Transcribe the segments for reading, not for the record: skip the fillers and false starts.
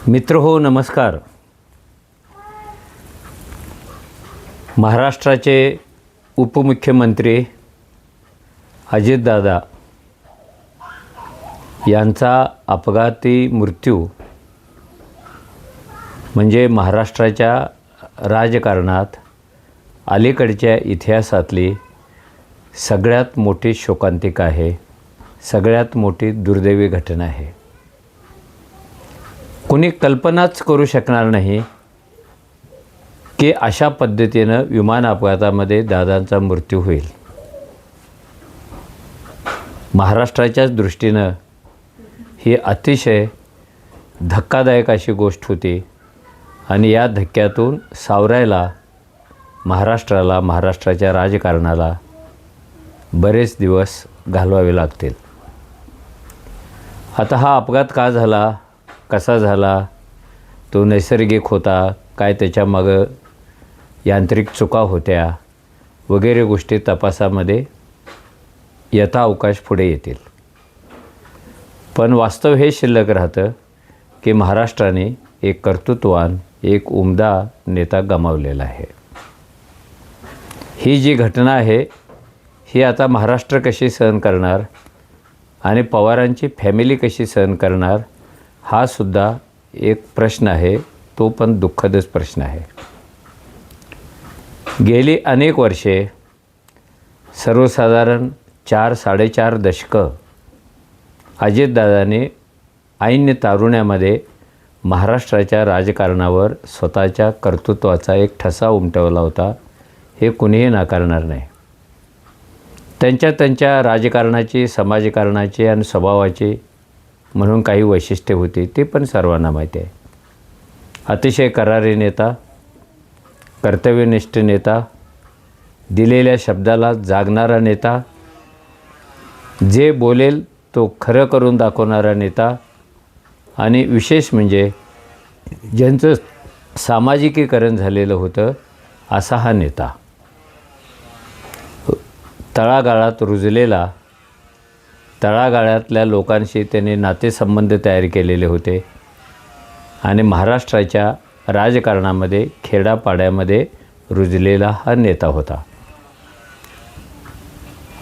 मित्र हो, नमस्कार. महाराष्ट्राचे उपमुख्यमंत्री अजितदादा यांचा अपघाती मृत्यू म्हणजे महाराष्ट्राच्या राजकारणात अलीकडच्या इतिहासातली सगळ्यात मोठी शोकांतिका आहे, सगळ्यात मोठी दुर्दैवी घटना आहे. कोणी कल्पनाच करू शकणार नाही की अशा पद्धतीनं विमान अपघातामध्ये दादांचा मृत्यू होईल. महाराष्ट्राच्याच दृष्टीनं ही अतिशय धक्कादायक अशी गोष्ट होती आणि या धक्क्यातून सावरायला महाराष्ट्राला, महाराष्ट्राच्या राजकारणाला बरेच दिवस घालवावे लागतील. आता हा अपघात का झाला, कसा झाला, तो नैसर्गिक होता, काय त्याच्यामागं यांत्रिक चुका होत्या वगैरे गोष्टी तपासामध्ये यथाअवकाश पुढे येतील. पण वास्तव हे शिल्लक राहतं की महाराष्ट्राने एक कर्तृत्ववान, एक उमदा नेता गमावलेला आहे. ही जी घटना आहे ही आता महाराष्ट्र कशी सहन करणार आणि पवारांची फॅमिली कशी सहन करणार, हा सुद्धा एक प्रश्न आहे. तो पण दुःखदच प्रश्न आहे. गेली अनेक वर्षे, सर्वसाधारण 4-4.5 दशकं अजितदादाने ऐन तारुण्यामध्ये महाराष्ट्राच्या राजकारणावर स्वतःच्या कर्तृत्वाचा एक ठसा उमटवला होता, हे कुणीही नाकारणार नाही. त्यांच्या राजकारणाची, समाजकारणाची आणि स्वभावाची म्हणून काही वैशिष्ट्ये होती, ते पण सर्वांना माहिती आहे. अतिशय करारी नेता, कर्तव्यनिष्ठ नेता, दिलेल्या शब्दाला जागणारा नेता, जे बोलेल तो खरं करून दाखवणारा नेता आणि विशेष म्हणजे ज्यांचं सामाजिकीकरण झालेलं होतं असा हा नेता. तळागाळात रुजलेला, तळागाळातल्या लोकांशी त्यांनी नातेसंबंध तयार केलेले होते आणि महाराष्ट्राच्या राजकारणामध्ये खेडापाड्यामध्ये रुजलेला हा नेता होता.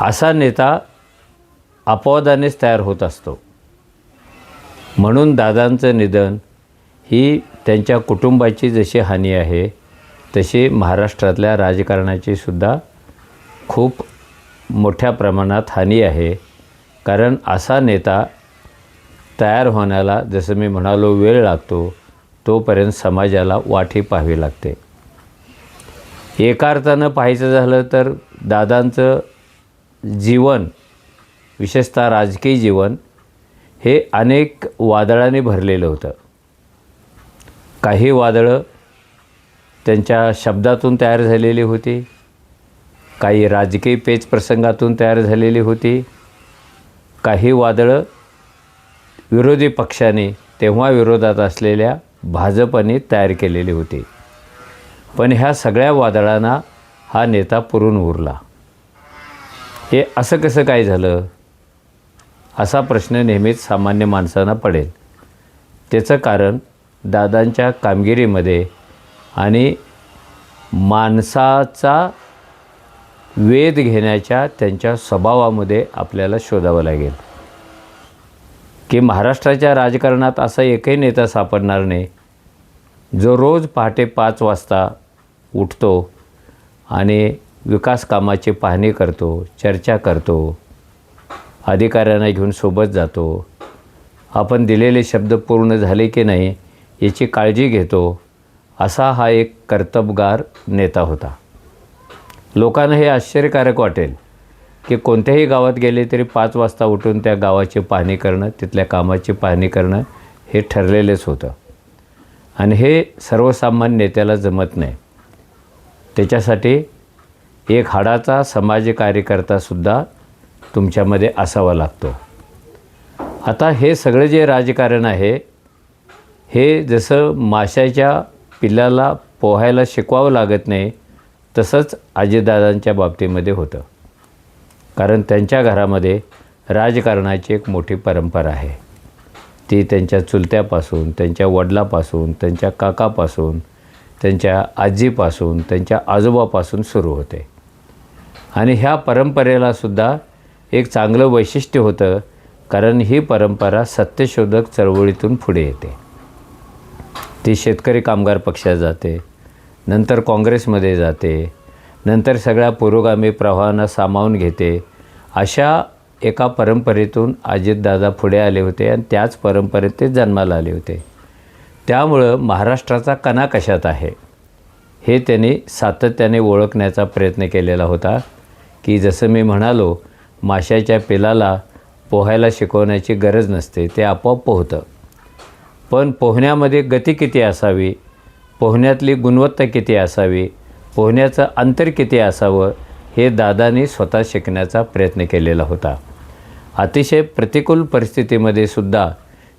असा नेता अपवादानेच तयार होत असतो. म्हणून दादांचं निधन ही त्यांच्या कुटुंबाची जशी हानी आहे तशी महाराष्ट्रातल्या राजकारणाची सुद्धा खूप मोठ्या प्रमाणात हानी आहे. कारण असा नेता तयार होण्याला, जसं मी म्हणालो, वेळ लागतो, तोपर्यंत समाजाला वाटी पाहावी लागते. एका अर्थानं पाहायचं झालं तर दादांचं जीवन, विशेषतः राजकीय जीवन, हे अनेक वादळांनी भरलेलं होतं. काही वादळं त्यांच्या शब्दातून तयार झालेली होती, काही राजकीय पेच प्रसंगातून तयार झालेली होती, काही वादळं विरोधी पक्षाने, तेव्हा विरोधात असलेल्या भाजपने तयार केलेली होती. पण ह्या सगळ्या वादळांना हा नेता पुरून उरला. हे असं कसं काय झालं, असा प्रश्न नेहमीच सामान्य माणसांना पडेल. त्याचं कारण दादांच्या कामगिरीमध्ये आणि माणसाचा वेध घेण्याच्या त्यांच्या स्वभावामध्ये आपल्याला शोधावं लागेल. की महाराष्ट्राच्या राजकारणात असा एकही नेता सापडणार नाही जो रोज पहाटे 5 वाजता उठतो आणि विकास कामाची पाहणी करतो, चर्चा करतो, अधिकाऱ्यांना घेऊन सोबत जातो, आपण दिलेले शब्द पूर्ण झाले की नाही याची काळजी घेतो, असा हा एक कर्तबगार नेता होता. लोकांना हे आश्चर्यकारक वाटेल की कोणत्याही गावात गेले तरी 5 वाजता उठून त्या गावाची पाहणी करणं, तिथल्या कामाची पाहणी करणं हे ठरलेलेच होतं. आणि हे सर्वसामान्य नेत्याला जमत नाही. त्याच्यासाठी एक हाडाचा समाज कार्यकर्तासुद्धा तुमच्यामध्ये असावा लागतो. आता हे सगळं जे राजकारण आहे हे जसं माशाच्या पिल्लाला पोहायला शिकवावं लागत नाही, तसंच अजितदादांच्या बाबतीमध्ये होतं. कारण त्यांच्या घरामध्ये राजकारणाची एक मोठी परंपरा आहे. ती त्यांच्या चुलत्यापासून, त्यांच्या वडिलापासून, त्यांच्या काकापासून, त्यांच्या आजीपासून, त्यांच्या आजोबापासून सुरू होते. आणि ह्या परंपरेलासुद्धा एक चांगलं वैशिष्ट्य होतं, कारण ही परंपरा सत्यशोधक चळवळीतून पुढे येते. ती शेतकरी कामगार पक्षात जाते, नंतर काँग्रेसमध्ये जाते, नंतर सगळ्या पुरोगामी प्रवाहांना सामावून घेते. अशा एका परंपरेतून अजितदादा पुढे आले होते आणि त्याच परंपरेत ते जन्माला आले होते. त्यामुळं महाराष्ट्राचा कणा कशात आहे हे त्यांनी सातत्याने ओळखण्याचा प्रयत्न केलेला होता, की जसं मी म्हणालो, माशाच्या पिलाला पोहायला शिकवण्याची गरज नसते, ते आपोआप पोहतं. पण पोहण्यामध्ये गती किती असावी, पोहण्यातली गुणवत्ता किती असावी, पोहण्याचं अंतर किती असावं, हे दादांनी स्वतः शिकण्याचा प्रयत्न केलेला होता. अतिशय प्रतिकूल परिस्थितीमध्ये सुद्धा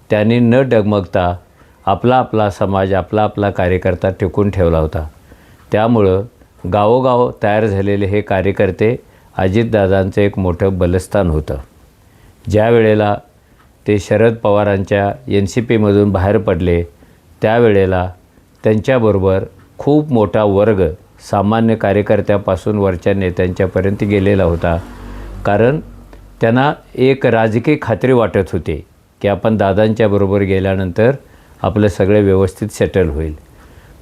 त्यांनी न डगमगता आपला आपला समाज, आपला आपला कार्यकर्ता टिकून ठेवला होता. त्यामुळं गावोगाव तयार झालेले हे कार्यकर्ते अजितदादांचं एक मोठं बलस्थान होतं. ज्या वेळेला ते शरद पवारांच्या NCPमधून बाहेर पडले, त्यावेळेला त्यांच्याबरोबर खूप मोठा वर्ग सामान्य कार्यकर्त्यापासून वरच्या नेत्यांच्यापर्यंत गेलेला होता. कारण त्यांना एक राजकीय खात्री वाटत होती की आपण दादांच्याबरोबर गेल्यानंतर आपलं सगळं व्यवस्थित सेटल होईल.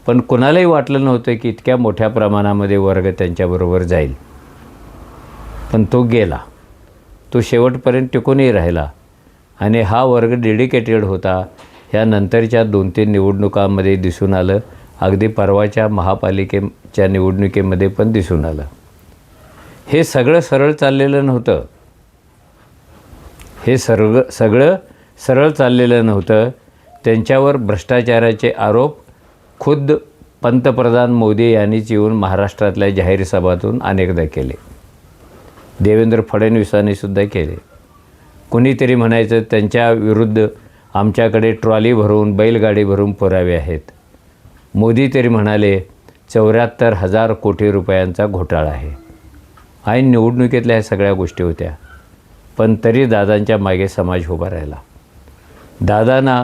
पण कुणालाही वाटलं नव्हतं की इतक्या मोठ्या प्रमाणामध्ये वर्ग त्यांच्याबरोबर जाईल. पण तो गेला, तो शेवटपर्यंत टिकूनही राहिला. आणि हा वर्ग डेडिकेटेड होता. ह्या नंतरच्या 2-3 निवडणुकांमध्ये दिसून आलं, अगदी परवाच्या महापालिकेच्या निवडणुकीमध्ये पण दिसून आलं. हे सगळं सरळ चाललेलं नव्हतं. हे सगळं सरळ चाललेलं नव्हतं. त्यांच्यावर भ्रष्टाचाराचे आरोप खुद्द पंतप्रधान मोदी यांनीच येऊन महाराष्ट्रातल्या जाहीर सभातून अनेकदा केले. देवेंद्र फडणवीसांनीसुद्धा केले. कुणीतरी म्हणायचं त्यांच्या विरुद्ध आमच्याकडे ट्रॉली भरून, बैलगाडी भरून पुरावे आहेत. मोदी तरी म्हणाले 74,000 कोटी रुपयांचा घोटाळा आहे. ऐन निवडणुकीतल्या ह्या सगळ्या गोष्टी होत्या. पण तरी दादांच्या मागे समाज उभा राहिला. दादांना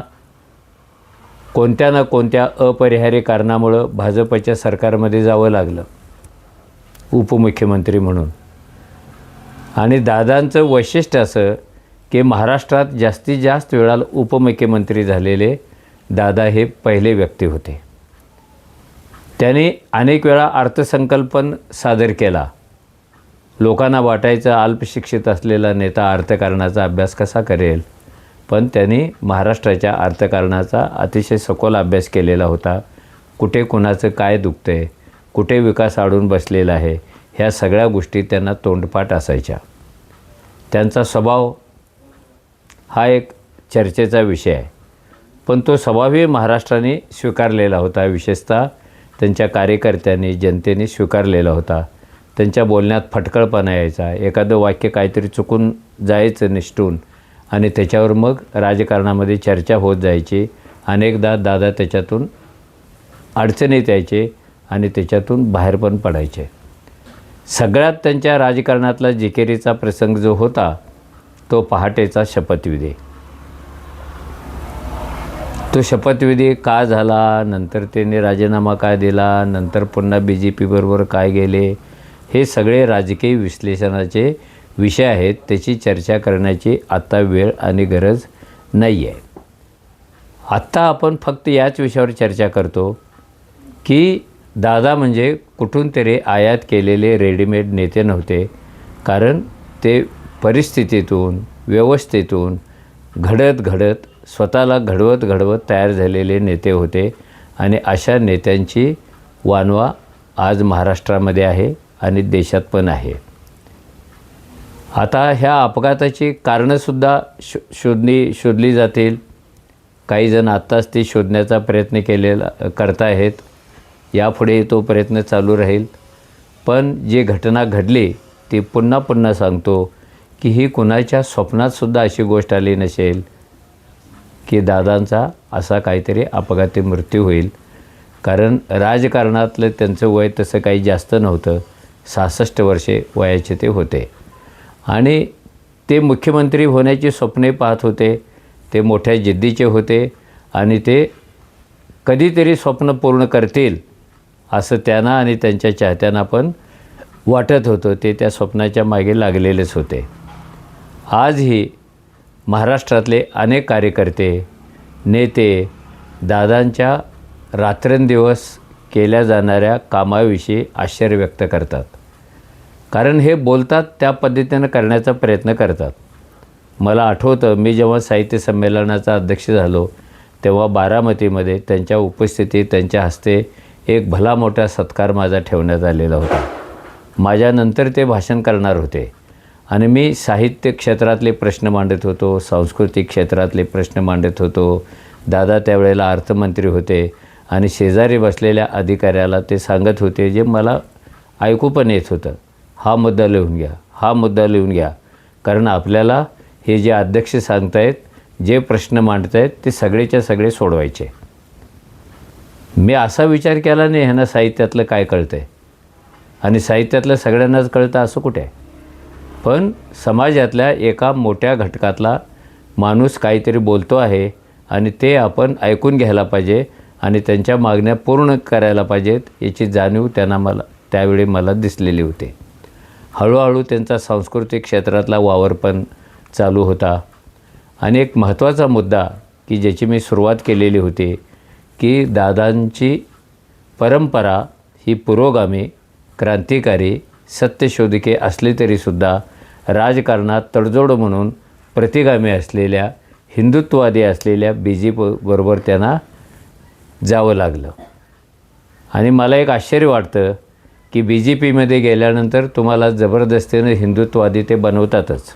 कोणत्या ना कोणत्या अपरिहार्य कारणामुळं भाजपच्या सरकारमध्ये जावं लागलं उपमुख्यमंत्री म्हणून. आणि दादांचं वैशिष्ट्य असं की महाराष्ट्रात जास्तीत जास्त वेळा उपमुख्यमंत्री झालेले दादा हे पहिले व्यक्ती होते. त्यांनी अनेक वेळा अर्थसंकल्पन सादर केला. लोकांना वाटायचं अल्पशिक्षित असलेला नेता अर्थकारणाचा अभ्यास कसा करेल, पण त्यांनी महाराष्ट्राच्या अर्थकारणाचा अतिशय सखोल अभ्यास केलेला होता. कुठे कुणाचं काय दुखतंय, कुठे विकास अडून बसलेला आहे, ह्या सगळ्या गोष्टी त्यांना तोंडपाठ असायच्या. त्यांचा स्वभाव हा एक चर्चेचा विषय आहे, पण तो स्वभावही महाराष्ट्राने स्वीकारलेला होता. विशेषतः त्यांच्या कार्यकर्त्यांनी, जनतेने स्वीकारलेला होता. त्यांच्या बोलण्यात फटकळपणा यायचा. एखादं वाक्य काहीतरी चुकून जायचं निष्ठून आणि त्याच्यावर मग राजकारणामध्ये चर्चा होत जायची. अनेकदा दादा त्याच्यातून अडचणीत यायचे आणि त्याच्यातून बाहेर पण पडायचे. सगळ्यात त्यांच्या राजकारणातला जिकिरीचा प्रसंग जो होता तो पहाटेचा शपथविधी. तो शपथविधी का झाला, नंतर त्यांनी राजीनामा काय दिला, नंतर पुन्हा BJP बरोबर काय गेले, हे सगळे राजकीय विश्लेषणाचे विषय आहेत. त्याची चर्चा करण्याची आत्ता वेळ आणि गरज नाही आहे. आत्ता आपण फक्त याच विषयावर चर्चा करतो की दादा म्हणजे कुठून तरी आयात केलेले रेडीमेड नेते नव्हते. कारण ते परिस्थितीतून, व्यवस्थेतून घडत स्वतःला घडवत तयार झालेले नेते होते. आणि अशा नेत्यांची वानवा आज महाराष्ट्रामध्ये आहे आणि देशात पण आहे. आता ह्या अपघाताची कारणंसुद्धा शोधली जातील. काही जण आत्ताच ती शोधण्याचा प्रयत्न करत आहेत. यापुढे तो प्रयत्न चालू राहील. पण जी घटना घडली ती पुन्हा सांगतो की ही कुणाच्या स्वप्नातसुद्धा अशी गोष्ट आली नसेल की दादांचा असा काहीतरी अपघाती मृत्यू होईल. कारण राजकारणातलं त्यांचं वय तसं काही जास्त नव्हतं. 66 वर्षे वयाचे ते होते आणि ते मुख्यमंत्री होण्याची स्वप्ने पाहत होते. ते मोठ्या जिद्दीचे होते आणि ते कधीतरी स्वप्न पूर्ण करतील असं त्यांना आणि त्यांच्या चाहत्यांना पण वाटत होतं. ते त्या स्वप्नाच्या मागे लागलेलेच होते. आजही महाराष्ट्रातले अनेक कार्यकर्ते, नेते दादांच्या रात्रंदिवस केल्या जाणाऱ्या कामाविषयी आश्चर्य व्यक्त करतात. कारण हे बोलतात त्या पद्धतीनं करण्याचा प्रयत्न करतात. मला आठवतं, मी जेव्हा साहित्य संमेलनाचा अध्यक्ष झालो तेव्हा बारामतीमध्ये त्यांच्या उपस्थितीत त्यांच्या हस्ते एक भला मोठा सत्कार माझा ठेवण्यात आलेला होता. माझ्यानंतर ते भाषण करणार होते आणि मी साहित्य क्षेत्रातले प्रश्न मांडत होतो, सांस्कृतिक क्षेत्रातले प्रश्न मांडत होतो. दादा त्यावेळेला अर्थमंत्री होते आणि शेजारी बसलेल्या अधिकाऱ्याला ते सांगत होते, जे मला ऐकू पण येत होतं, हा मुद्दा लिहून घ्या, हा मुद्दा लिहून घ्या. कारण आपल्याला हे जे अध्यक्ष सांगतायत, जे प्रश्न मांडतायत ते सगळेच्या सगळे सोडवायचे. मी असा विचार केला नाही ह्यांना साहित्यातलं काय कळतं आहे आणि साहित्यातलं सगळ्यांनाच कळतं असं कुठे आहे. पण समाजातल्या एका मोठ्या घटकातला माणूस काहीतरी बोलतो आहे आणि ते आपण ऐकून घ्यायला पाहिजे आणि त्यांच्या मागण्या पूर्ण करायला पाहिजेत याची जाणीव त्यांना त्यावेळी मला दिसलेली होती. हळूहळू त्यांचा सांस्कृतिक क्षेत्रातला वावर पण चालू होता. आणि एक महत्त्वाचा मुद्दा की ज्याची मी सुरुवात केलेली होती की दादांची परंपरा ही पुरोगामी, क्रांतिकारी, सत्यशोधके असली तरीसुद्धा राजकारणात तडजोड म्हणून प्रतिगामी असलेल्या, हिंदुत्ववादी असलेल्या BJP बरोबर त्यांना जावं लागलं. आणि मला एक आश्चर्य वाटतं की BJPमध्ये गेल्यानंतर तुम्हाला जबरदस्तीनं हिंदुत्ववादी ते बनवतातच.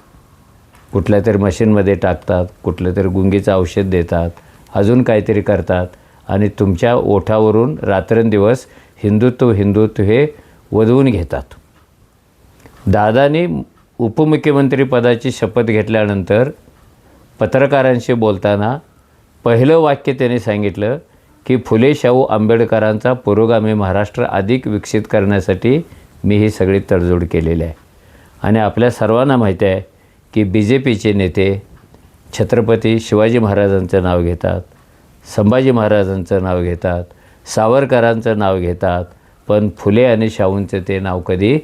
कुठल्या तरी मशीनमध्ये टाकतात, कुठलं तरी गुंगीचं औषध देतात, अजून काहीतरी करतात आणि तुमच्या ओठावरून रात्रंदिवस हिंदुत्व हे वधवून घेतात. दादांनी उपमुख्यमंत्रीपदाची शपथ घेतल्यानंतर पत्रकारांशी बोलताना पहिलं वाक्य त्यांनी सांगितलं की फुले शाहू आंबेडकरांचा पुरोगामी महाराष्ट्र अधिक विकसित करण्यासाठी मी ही सगळी तडजोड केलेली आहे. आणि आपल्या सर्वांना माहिती आहे की BJPचे नेते छत्रपती शिवाजी महाराजांचं नाव घेतात, संभाजी महाराजांचं नाव घेतात, सावरकरांचं नाव घेतात, पण फुले आणि शाहूंचं ते नाव कधी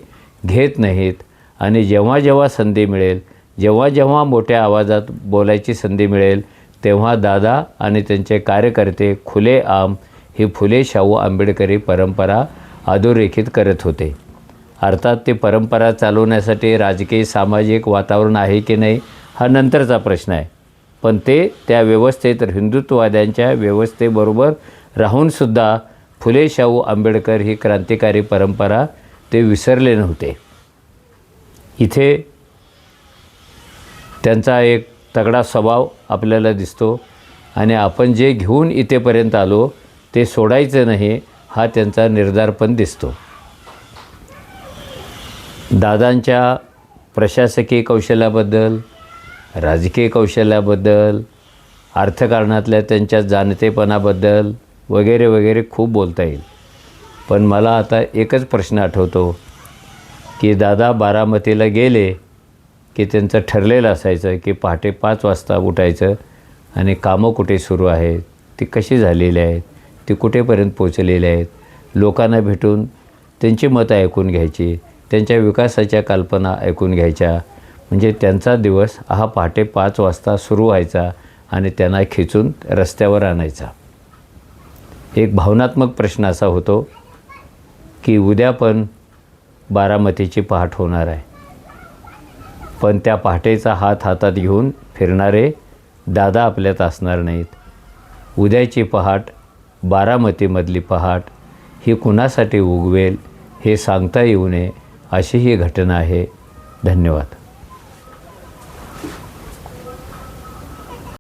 घेत नाहीत. आणि जेव्हा जेव्हा संधी मिळेल, जेव्हा जेव्हा मोठ्या आवाजात बोलायची संधी मिळेल, तेव्हा दादा आणि त्यांचे कार्यकर्ते खुलेआम ही फुले शाहू आंबेडकरी परंपरा अधोरेखित करत होते. अर्थात ती परंपरा चालवण्यासाठी राजकीय सामाजिक वातावरण आहे की नाही हा नंतरचा प्रश्न आहे. पण ते त्या व्यवस्थेत, हिंदुत्ववाद्यांच्या व्यवस्थेबरोबर राहूनसुद्धा फुले शाहू आंबेडकर ही क्रांतिकारी परंपरा ते विसरले नव्हते. इथे त्यांचा एक तगडा स्वभाव आपल्याला दिसतो आणि आपण जे घेऊन इथेपर्यंत आलो ते सोडायचं नाही हा त्यांचा निर्धार पण दिसतो. दादांच्या प्रशासकीय कौशल्याबद्दल, राजकीय कौशल्याबद्दल, अर्थकारणातल्या त्यांच्या जाणतेपणाबद्दल वगैरे वगैरे खूप बोलता येईल. पण मला आता एकच प्रश्न आठवतो की दादा बारामतीला गेले की त्यांचं ठरलेलं असायचं की पहाटे 5 वाजता उठायचं आणि कामं कुठे सुरू आहेत, ती कशी झालेली आहेत, ती कुठेपर्यंत पोचलेली आहेत, लोकांना भेटून त्यांची मतं ऐकून घ्यायची, त्यांच्या विकासाच्या कल्पना ऐकून घ्यायच्या. म्हणजे त्यांचा दिवस हा पहाटे 5 वाजता सुरू व्हायचा आणि त्यांना खिचून रस्त्यावर आणायचा. एक भावनात्मक प्रश्न असा होतो की उद्या पण बारामतीची पहाट होणार आहे, पण त्या पहाटेचा हात हातात घेऊन फिरणारे दादा आपल्यात असणार नाहीत. उद्याची पहाट, बारामतीमधली पहाट ही कुणासाठी उगवेल हे सांगता येऊ नये अशी ही घटना आहे. धन्यवाद.